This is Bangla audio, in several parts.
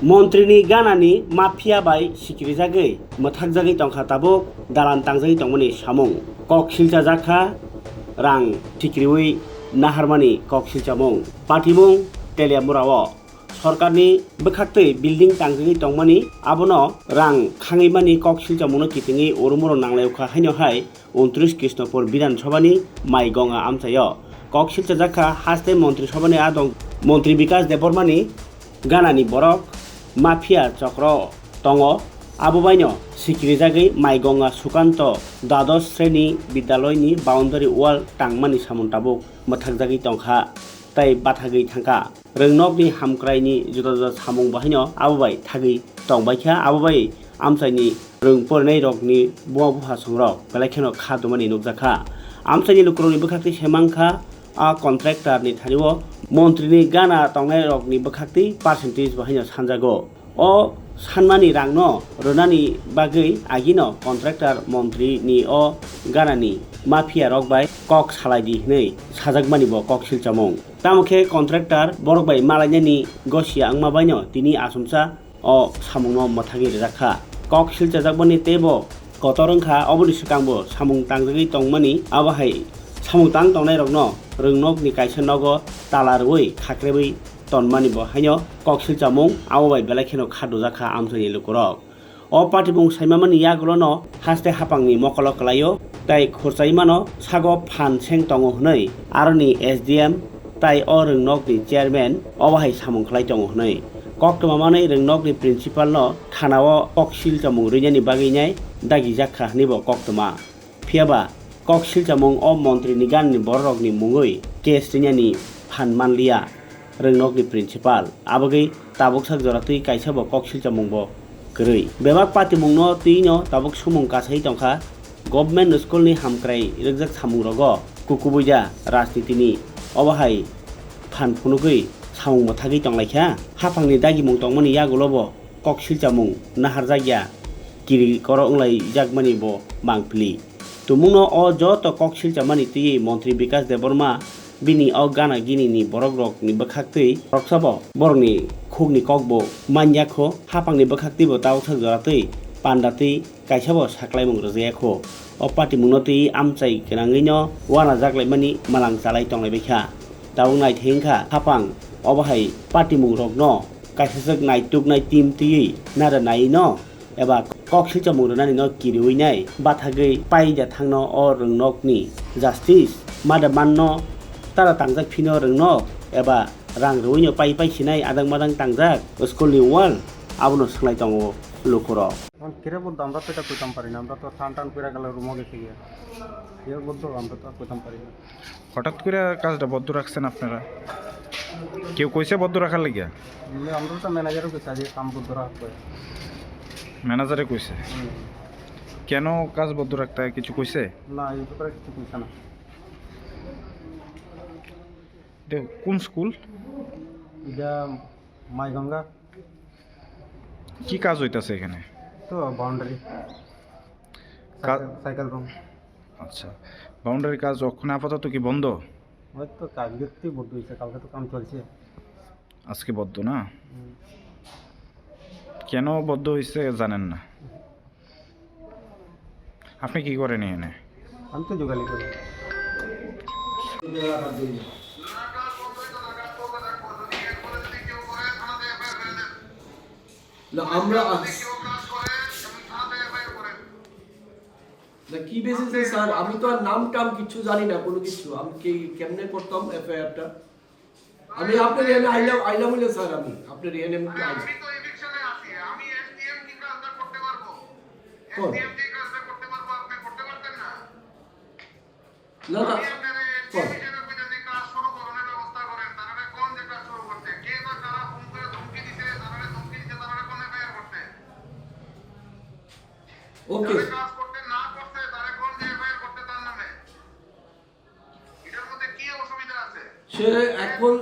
Montri Ganani Mafia by Sikrizagi, Mwthakjakha Tongkha Tabuk, Dalan Tangjagi Tongmani Sichamung, Sichamung, Rang Tikriwi, Naharmani Sichamung, Patimung, Teliamurawa, Sorkarni, Bekaktui, Building Tangjagi Tongmani, Abono, Rang, Kangimani Sichamung Kitingi, Urumuro Nangleuka Hanyo Hai, Untris Kisnopur Bidan Sobani, Mai Gonga Amsayo, Sichamung, Haste Montri Sobani Adong, Montri BIKASH Depormani, Ganani Borok, MAFIA Chokro Tongo Abubaino Sikrizagi Maigonga Sukanto Dados Sreni Bidaloini Boundary Wall Tangmani Samuntabuk Mwthakjakha Tongkha Tai Bathagi Thangka Rwngnokni Hamkraini Juda Samung Bahino Abubai Thagi Tongbaikha Abubai Amsaini Rwngpornai Rokni Buha Songrok Belakheno Khadumani Nukjakha Amsaini Lukroni Bkhakti Semangkha A contractor ni thaniwo Montri ni Gana tongnai rok ni bkhakti percentage bahino sanjago o sanmani rangno ronani bagui agino contractor Montri ni o Ganani Mafia rok bai kok salaidi nei sajakmani bo Sichamung tamukhe contractor borok bai malainani gosia angma baino tini asumsa o samungno Mwthakjakha Sichamung tebo kotorongkha oboni sikangbo samung tangjagi tongmani abahai samung tang tongnai rokno Rwngnok ni kaisa nogo talarui khakrebai tonmani bo haino Sichamung abai belakheno khadjakha amsani lukurok o patibung saimamani yagulono haste Haphangni mokolo klayo tai khurchaimano sago phan seng tongo hnei aroni SDM tai o Rwngnok ni chairman obahai samung khlai tongo hnei koktomamani Rwngnok ni principal no thanao Sichamung rwnyani baginai Dagimungbai ni bo koktoma phiaba Sichamung o Montri ni Ganani borok ni mungui case ni phan manlia Rwngnok ni principal abagi tabuk sak joratui kaisa bo Sichamung bo gurui bebak patimung no tino tabuk sumung kasai tongkha government school ni hamkrai rwgjak samung rogo kukubuja rajniti ni obahai phan phunugui samung Mwthakjakha tonglaikha Haphangni Dagimung tongmani yagulobo Sichamung naharjakya kiri koro onglai jakmani bo mangpili Tumungno o joto Sichamung ti Montri BIKASH Deborma bini o Gana gini ni borok rok ni bkhaktui roksabo borokni khugni kokbo manjakho Haphangni bkhakti bo tawthak joratui pandatui kaisabo saklaimung rwjakho o patimungno ti amchai gwnangui no wana jaklaimani malang chalai tonglaibekha tawungnai thengkha Haphang obahai patimung rokno kaisajak naituknai team ti nara nai no eba Sichamung rwnani no kiriwinai bathagui paija thangno o Rwngnok ni justice madamanno tara tangjak phino Rwngnok eba rang rwino pai sinai adang madang tangjak school ni wall abono swnglai tongo lukuro kire বলতো আমরা তো এটা কইতাম পারি না আমরা তো টান টান করে গেলে রুমে গেছে গিয়ে কে বলতো আমরা তো কইতাম পারি না হঠাৎ করে কাজটা বদ্ধ রাখছেন আপনারা কেউ কইছে বদ্ধ রাখার লাগিয়া আমরা তো ম্যানেজারও কইছে যে কাম বদ্ধ রাখতে ম্যানেজারে কইছে কেন কাজ বদ্ধ রাখতে কিছু কইছে না এই ব্যাপারে কিছু কইছে না কোন স্কুল এটা মাইগঙ্গা কি কাজ হইতাছে এখানে তো বাউন্ডারি সাইকেল রুম আচ্ছা বাউন্ডারি কাজ ওখানে আপাতত কি বন্ধ হয়তো কাজ করতেই বদ্ধ হয়েছে কালকে তো কাম চলছে আজকে বদ্ধ না কেন বদ্ধ হয়েছে জানেন না আপনি কি করেন এখানে আমি তো যোগালি করি আমরা কি বেসিসে স্যার আমি তো আর নাম টাম কিছু জানি না কোনো কিছু আমি কি কেমনে করতাম এফআইআরটা আমি আপনার এখানে আইলাম বলে স্যার আমি আপনার এখানে আমি তো এভিকশনে আছি আমি এসডিএম কি কাজটা করতে পারবো এসডিএম কি কাজটা করতে পারবো আপনি করতে পারতেন না না না ওকে কাজ করতে না করতে তারে কোন যে এফআইআর করতে তার নামে এটার মধ্যে কি অসুবিধা আছে সে এখন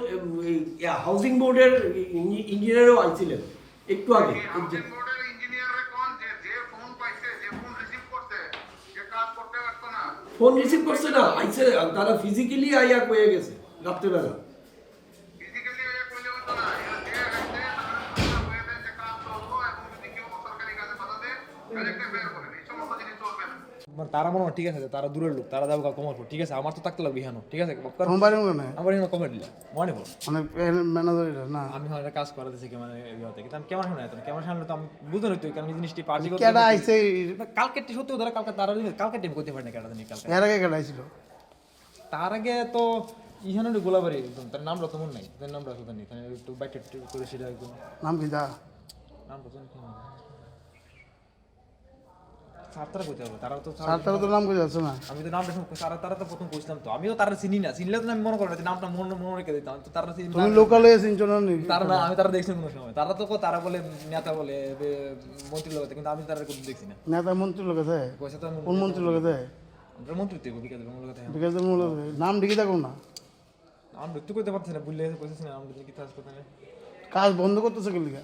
হাউজিং বোর্ডের ইঞ্জিনিয়ারও আইছিলেন একটু আগে হাউজিং বোর্ডের ইঞ্জিনিয়ারে কোন যে ফোন পাইছে যে ফোন রিসিভ করতে যে কাজ করতে পারতো না ফোন রিসিভ করছে না আইছে তারা ফিজিক্যালি আইয়া কইয়া গেছে রাত্রে বেলা ফিজিক্যালি আইয়া কইলে হতো না যে আইছে তারা কইয়া দেন যে মানে তারা মনে হয় ঠিক আছে তারা দূরের লোক তারা যাবো কমারপুর ঠিক আছে আমার তো থাকতে লাগবে এখানে ঠিক আছে তোমার বাড়ি ওখানে আমার এখানে কমার দিলা মনে পড়ো মানে ম্যানেজার এটা না আমি হয় একটা কাজ করাতেছি মানে ইয়েতে কিন্তু আমি কেমন শোনা তুমি কেমন শোনা তো আমি বুঝতে নই কারণ এই জিনিসটি পার্টি করতে কেডা আইছে কালকে সত্যি ধরে কালকে তারা কালকে টিম করতে পারে না কেডা জানি কালকে এর আগে কেডা আইছিল তার আগে তো ইহানে গোলাবাড়ি একদম তার নামটা তো মনে নাই তার নামটা শুধু নেই একটু বাইকে করে সেটা একদম নাম কি দা নামটা তো কি সাতটা কইতে হবে তারা তো সাতটার তো নাম কই যাচ্ছে না আমি তো নামটা তারা তো প্রথম কইছিলাম তো আমিও তারা চিনি না চিনলে তো আমি মনে করি না নামটা মনে রেখে দিতাম তো তারা চিনি তুমি লোকালে চিনছো না নি তারা না আমি তারা দেখছি কোনো সময় তারা তো তারা বলে নেতা বলে মন্ত্রী লোক কিন্তু আমি তারা কোনো দেখছি না নেতা মন্ত্রী লোক আছে কইছে তো কোন মন্ত্রী লোক আছে আমরা মন্ত্রী তো বিকাশ লোক আছে বিকাশ মূল নাম ঠিকই থাকো না আমি তো কইতে পারছি না বুঝলে কইছিস না আমরা কি কাজ করতে কাজ বন্ধ করতেছে কি লিগা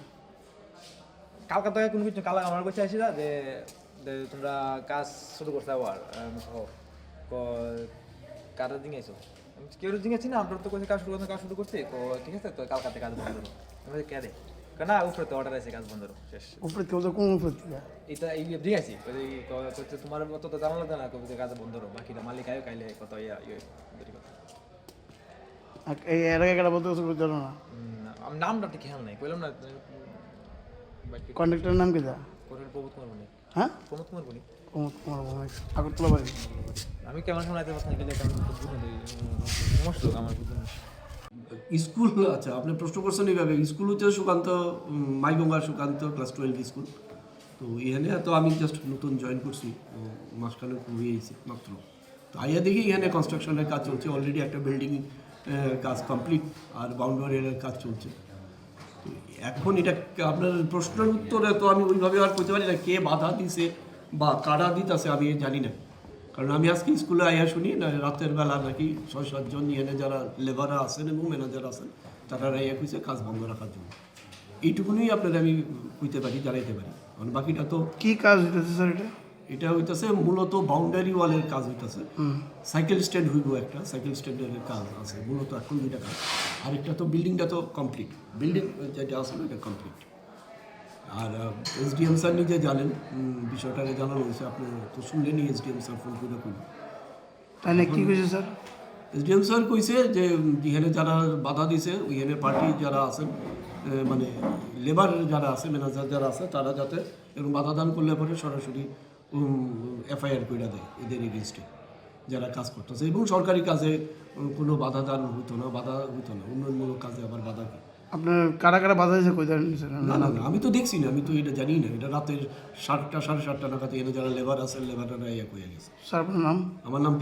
কালকা তো কোনো কিছু কালা আমার কাছে আসিলা যে তোমরা কাজ শুরু করতে আবার কারোর দিন আইসো আমি কেউ দিন আছি না আমরা তো কইছে কাজ শুরু করতে তো ঠিক আছে তো কালকাতে কাজ বন্ধ করো আমি কে দে না উপরে তো অর্ডার আছে কাজ বন্ধ করো শেষ উপরে কেউ তো কোন উপরে থেকে এটা এই দিন আছি কইছে তোমার মত তো জানা লাগবে না কইছে কাজ বন্ধ করো বাকিটা মালিক আয় কাইলে কত দেরি কথা এই এর আগে কেডা বলতে কিছু জানো না আমি নামটা ঠিক খেয়াল নাই কইলাম না কন্ডাক্টরের নাম কি দা কোরের প্রবোধ কুমার বনি হ্যাঁ প্রমোদ কুমার বনি তোমার আগরতলা বাড়ি আমি কেমন শোনাইতে পারছি না গেলে কেমন বুঝুন সমস্যা আমার বুঝুন স্কুল আচ্ছা আপনি প্রশ্ন করছেন এইভাবে স্কুল হচ্ছে সুকান্ত মাইগঙ্গার সুকান্ত ক্লাস 12 স্কুল তো এখানে তো আমি জাস্ট নতুন জয়েন করছি মাসখানেক হয়েছে মাত্র তো আইয়া দেখি এখানে কনস্ট্রাকশনের কাজ চলছে অলরেডি একটা বিল্ডিং কাজ কমপ্লিট আর বাউন্ডারির কাজ চলছে তো এখন এটা আপনার প্রশ্নের উত্তরে তো আমি ওইভাবে আর করতে পারি না কে বাধা দিছে বা কারা দিতেছে আমি জানি না কারণ আমি আজকে স্কুলে আইয়া শুনি না রাতের বেলা নাকি 6-7 জন এখানে যারা লেবাররা আছেন এবং ম্যানেজার আছেন তারা আইয়া কইছে কাজ বন্ধ রাখার জন্য এইটুকুনই আপনারা আমি কইতে পারি জানাইতে পারি কারণ বাকিটা তো কি কাজ হইতেছে স্যার এটা এটা হইতেছে মূলত বাউন্ডারি ওয়ালের কাজ হইতেছে সাইকেল স্ট্যান্ড হইব একটা সাইকেল স্ট্যান্ডের কাজ আছে মূলত এখন দুইটা কাজ আরেকটা তো বিল্ডিংটা তো কমপ্লিট বিল্ডিং যেটা আছে এটা কমপ্লিট আর এসডিএম স্যার নিজে জানেন বিষয়টাকে জানানো হয়েছে আপনি তো শুনলেনই এসডিএম স্যার ফোন করে করবেন তাই না কি কইছে স্যার এসডিএম স্যার কইছে যে এখানে যারা বাধা দিছে ওইখানে পার্টি যারা আছেন মানে লেবার যারা আছে ম্যানেজার যারা আছে তারা যাতে এরকম বাধা দান করলে পরে সরাসরি এফআইআর করে দেয় এদের এগেনস্টে যারা কাজ করতেছে এবং সরকারি কাজে কোনো বাধা দান হইতো না উন্নয়নমূলক কাজে আবার বাধা আপনার কারা কারা বাধা দিয়েছে কই জানেন স্যার না আমি তো দেখছি না আমি তো এটা জানি না এটা রাতের 7টা 7:30 নাগাদ এনে যারা লেবার আছে লেবাররা ইয়ে হয়ে গেছে স্যার আপনার নাম আমার নাম